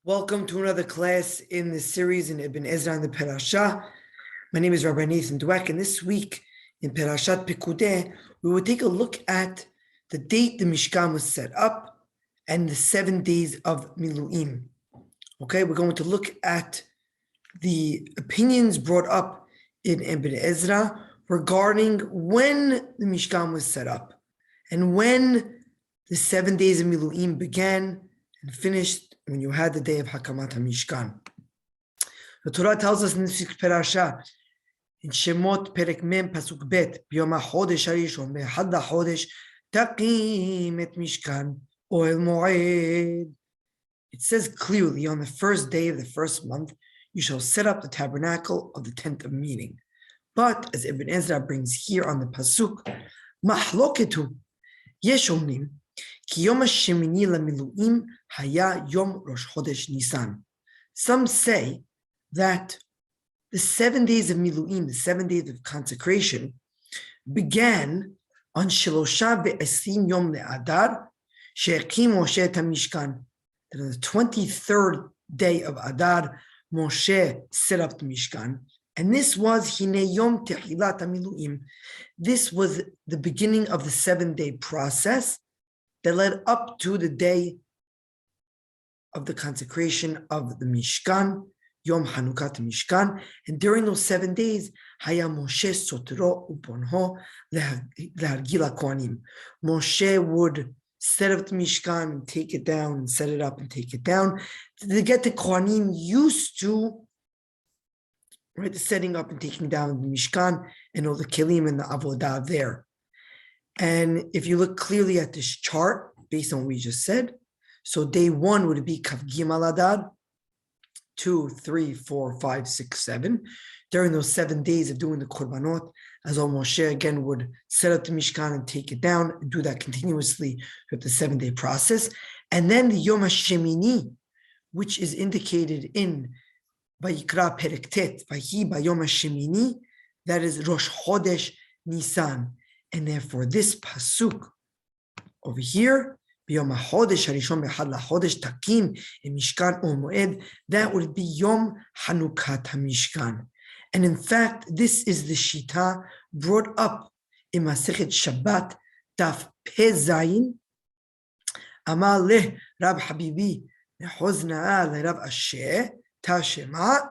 Welcome to another class in the series in Ibn Ezra and the Parashah. My name is Rabbi Dweck, and this week in Parashat Pekude, we will take a look at the date the Mishkan was set up and the 7 days of Miluim. Okay, we're going to look at the opinions brought up in Ibn Ezra regarding when the Mishkan was set up and when the 7 days of Miluim began and finished when you had the day of Hakamat HaMishkan. The Torah tells us in this parasha, in Shemot Perek Mem Pasuk Bet, B'yom HaChodesh HaRishon, Be'echad HaChodesh, Takim et Mishkan, Ohel Moed. It says clearly, on the first day of the first month, you shall set up the tabernacle of the tent of meeting. But, as Ibn Ezra brings here on the Pasuk, Mahloketu, Yesh Omrim, Ki Yom HaShemini LaMiluim Haya Yom Rosh Chodesh Nisan. Some say that the 7 days of Miluim, the 7 days of consecration, began on Shelosha Ve'esim Yom Le'adar She'ekim Moshe et HaMishkan. That on the 23rd day of Adar, Moshe set up the Mishkan. And this was Hine Yom Techilat HaMiluim. This was the beginning of the 7-day process that led up to the day of the consecration of the Mishkan, Yom Hanukat Mishkan. And during those 7 days, Haya Moshe Sotro Uponho Lehargila Kohanim. Moshe would set up the Mishkan and take it down, and set it up and take it down, to get the Kohanim used to the setting up and taking down the Mishkan and all the Kelim and the Avodah there. And if you look clearly at this chart, based on what we just said, so day 1 would be Kav Gimal Adar, 2, 3, 4, 5, 6, 7. During those 7 days of doing the Korbanot, as all Moshe again would set up the Mishkan and take it down, and do that continuously with the 7-day process. And then the Yom HaShemini, which is indicated in Vayikra Perek Tet, Vahi Bayom HaShemini, that is Rosh Chodesh Nisan. And therefore, this pasuk over here, B'yom HaChodesh HaRishon Be'echad LaChodesh Takim et Mishkan Ohel Moed, that would be Yom Hanukat HaMishkan. And in fact, this is the Shita brought up in Masechet Shabbat, Daf Peh Zayin, Amar leh Rab Habibi, Nehozna'a leRab Asher, Tashema.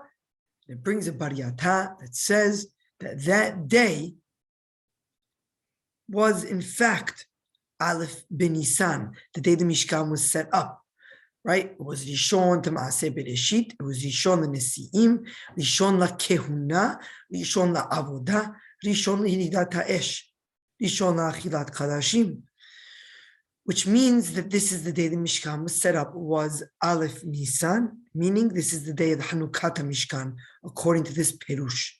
It brings a bariyata that says that that day was in fact Aleph Ben Nisan, the day the Mishkan was set up, right? It was Rishon to Maaseh Bereshit, it was Rishon LaNesi'im, Rishon LaKehuna, Rishon LaAvodah, Rishon LaHiridat HaEsh, Rishon LaAchilat Kadashim, which means that this is the day the Mishkan was set up, was Aleph Nisan, meaning this is the day of the Hanukat HaMishkan, according to this Perush.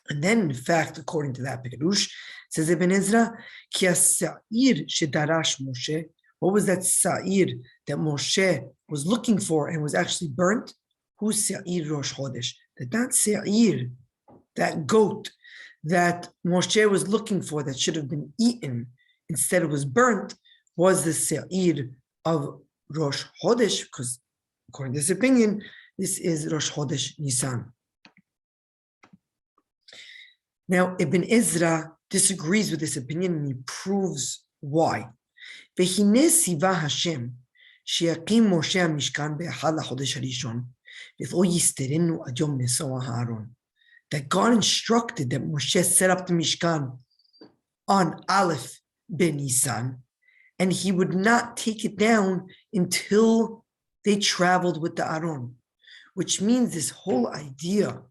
And then, in fact, according to that Perush, says Ibn Ezra, Ki as-sa'ir shedarash Moshe. What was that sa'ir that Moshe was looking for and was actually burnt? Who's sa'ir Rosh Chodesh? That sa'ir, that goat that Moshe was looking for that should have been eaten, instead it was burnt, was the sa'ir of Rosh Chodesh, because according to this opinion, this is Rosh Chodesh Nisan. Now, Ibn Ezra disagrees with this opinion, and he proves why. V'hineh siva Hashem sheyakim Moshe HaMishkan be'echad LaChodesh HaRishon v'lo yisterenu ad yom nesoah ha'aron. That God instructed that Moshe set up the Mishkan on Aleph Ben Nisan, and he would not take it down until they traveled with the Aron, which means this whole idea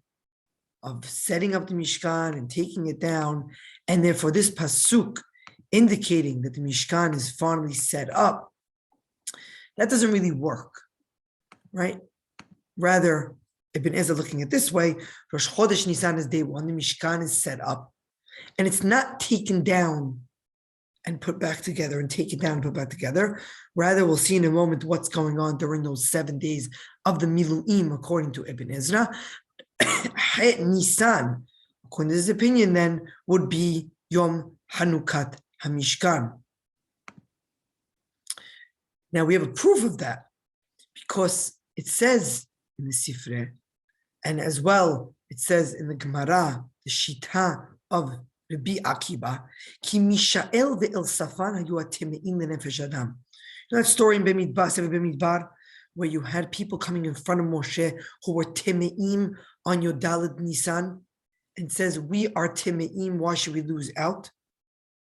of setting up the Mishkan and taking it down, and therefore this pasuk indicating that the Mishkan is finally set up, that doesn't really work, right? Rather, Ibn Ezra looking at it this way, Rosh Chodesh Nisan is day 1, the Mishkan is set up, and it's not taken down and put back together, and take it down and put back together. Rather, we'll see in a moment what's going on during those 7 days of the Miluim, according to Ibn Ezra. Nisan, according to his opinion, then would be Yom Hanukat HaMishkan. Now we have a proof of that. because it says in the Sifre, and as well it says in the Gemara, the Shita of Rabbi Akiba, Ki Mishael ve'el Safan hayu atemeim lenefesh adam. You know that story in Bemidbar, where you had people coming in front of Moshe who were temeim on your Daled Nisan, and says, we are temeim, why should we lose out?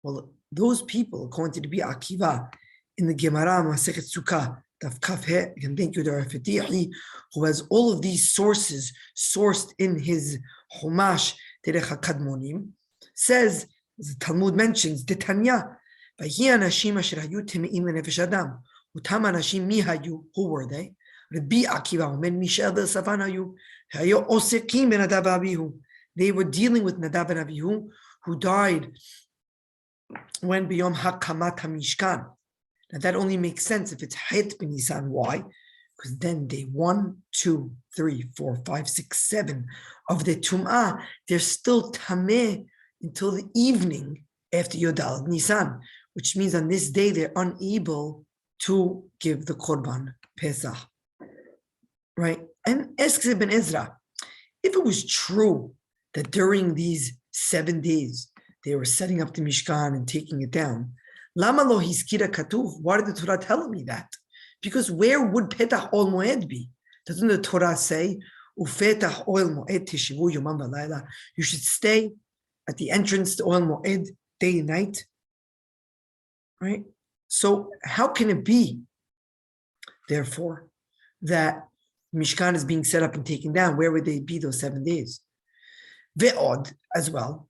Well, those people, according to Rabbi Akiva, in the Gemara, Masechet Sukkah, Daf Kaf He, and thank you to our Fatihi, who has all of these sources sourced in his Humash, Derech HaKadmonim, says, as the Talmud mentions, Detanya, Vahi anashim asher hayu temeim lenefesh adam, utam anashim mi hayu, who were they? Rabbi Akiva, men Mishael ve'el hayu, hayu osekim ben Nadav Abihu. They were dealing with Nadav and Abihu, who died when beyom hakamat hamishkan. Now that only makes sense if it's Het ben Nisan. Why? Because then day 1, 2, 3, 4, 5, 6, 7 of the Tum'ah, they're still Tameh until the evening after Yodal Nisan, which means on this day they're unable to give the Korban Pesach. Right? And asks Ibn Ezra, if it was true that during these 7 days they were setting up the Mishkan and taking it down, Lama lo hiskira katuv? Why did the Torah tell me that? Because where would Petach Ol Moed be? Doesn't the Torah say, Ufetach Ol Moed tishivu yomam v'layla? You should stay at the entrance to Ol Moed day and night, right? So how can it be, therefore, that Mishkan is being set up and taken down? Where would they be those 7 days? Ve'od as well.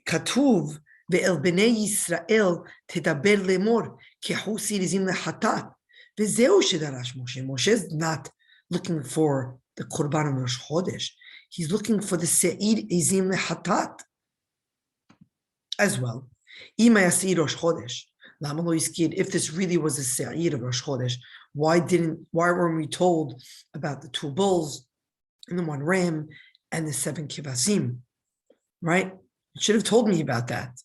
Katuv ve'el bnei Yisrael tedaber lemor kehu sirizim lechatat ve'zeu shedarash Moshe. Moshe is not looking for the Korban of Rosh Chodesh. He's looking for the Seir Izim lechatat as well. Ima yasir Rosh Chodesh. Lama lo yiskid. If this really was a Seir of Rosh Chodesh, why weren't we told about the 2 bulls and the 1 ram and the 7 kivasim? Right? You should have told me about that.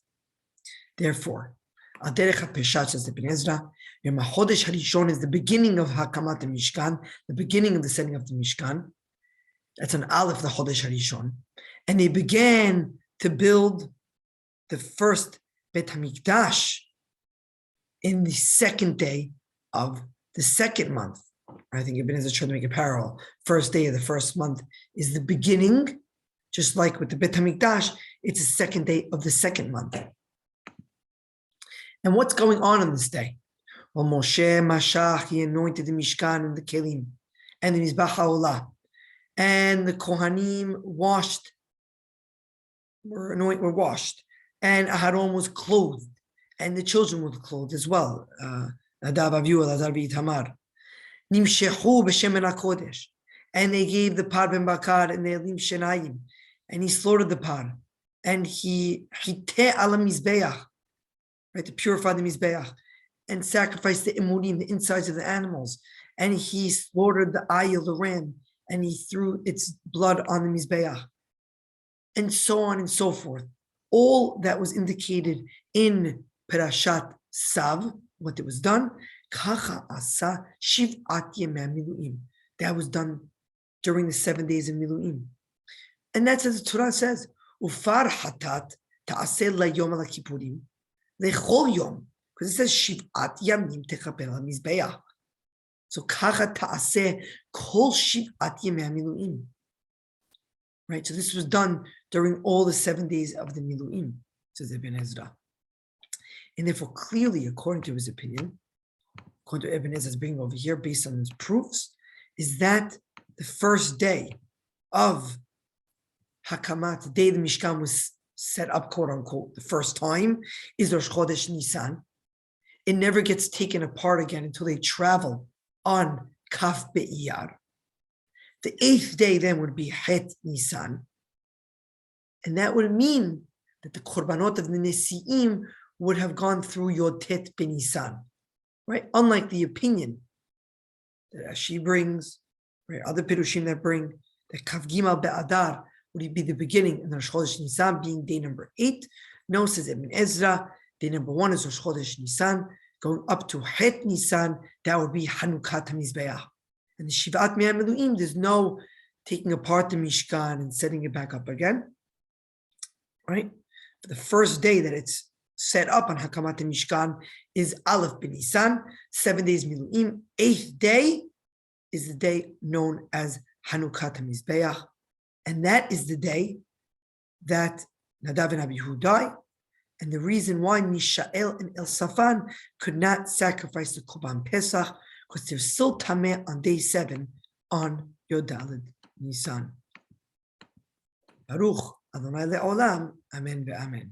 Therefore, Al Derech HaPeshat, says Ibn Ezra, Yom HaChodesh HaRishon is the beginning of Hakamat Mishkan, the beginning of the setting of the Mishkan. That's an Aleph, the Chodesh HaRishon. And they began to build the first Bet HaMikdash in the 2nd day of the 2nd month. I think Ibn Ezra tried to make a parallel. First day of the 1st month is the beginning, just like with the Bet HaMikdash, it's the 2nd day of the 2nd month. And what's going on this day? Well, Moshe Mashach, he anointed the Mishkan and the Kelim and the Mizbach HaOlah. And the Kohanim were washed. And Aharon was clothed. And the children were clothed as well. Nadav, Avihu, Elazar, V'itamar. Nimshechu b'shemen HaKodesh. And they gave the par ben bakar and the elim shenayim. And he slaughtered the par. And he hiteh ala mizbeach, right, to purify the mizbeach, and sacrificed the emurim, the insides of the animals. And he slaughtered the ayil, the ram, and he threw its blood on the mizbeach, and so on and so forth. All that was indicated in Parashat Sav, what it was done, kacha asa shiv'at yemei miluim. That was done during the 7 days of miluim, and that's as the Torah says. Ufar hatat ta'aseh layom ala kippurim lechol yom, because it says shiv'at yamim techaper al mizbeach. So kacha ta'aseh kol shiv'at yemei miluim. Right. So this was done during all the 7 days of the miluim, says Ibn Ezra, and therefore clearly, according to his opinion, according to Ibn Ezra's bringing over here, based on his proofs, is that the first day of Hakamat, the day the Mishkan was set up, quote unquote, the first time, is Rosh Chodesh Nisan. It never gets taken apart again until they travel on Kaf Be'iyar. The 8th day then would be Het Nisan. And that would mean that the Korbanot of the Nesi'im would have gone through Yod Tet B'Nisan, right? Unlike the opinion that Rashi brings, right? Other Pirushim that bring that Kaf Gimal Be'adar would be the beginning, and the Rosh Chodesh Nisan being day number 8. No, says Ibn Ezra, day number 1 is Rosh Chodesh Nisan, going up to Het Nisan, that would be Hanukat HaMizbeach. And the Shivat Mea Miluim, there's no taking apart the Mishkan and setting it back up again, right? The first day that it's set up on Hakamat Mishkan is Aleph B'Nisan, 7 days Miluim. 8th day is the day known as Hanukat HaMizbeach, and that is the day that Nadav and Abihu died, and the reason why Mishael and Elsafan could not sacrifice the Korban Pesach, because they're still Tameh on day 7 on Yodalid Nisan. Baruch Adonai Le'olam, Amen ve'amen.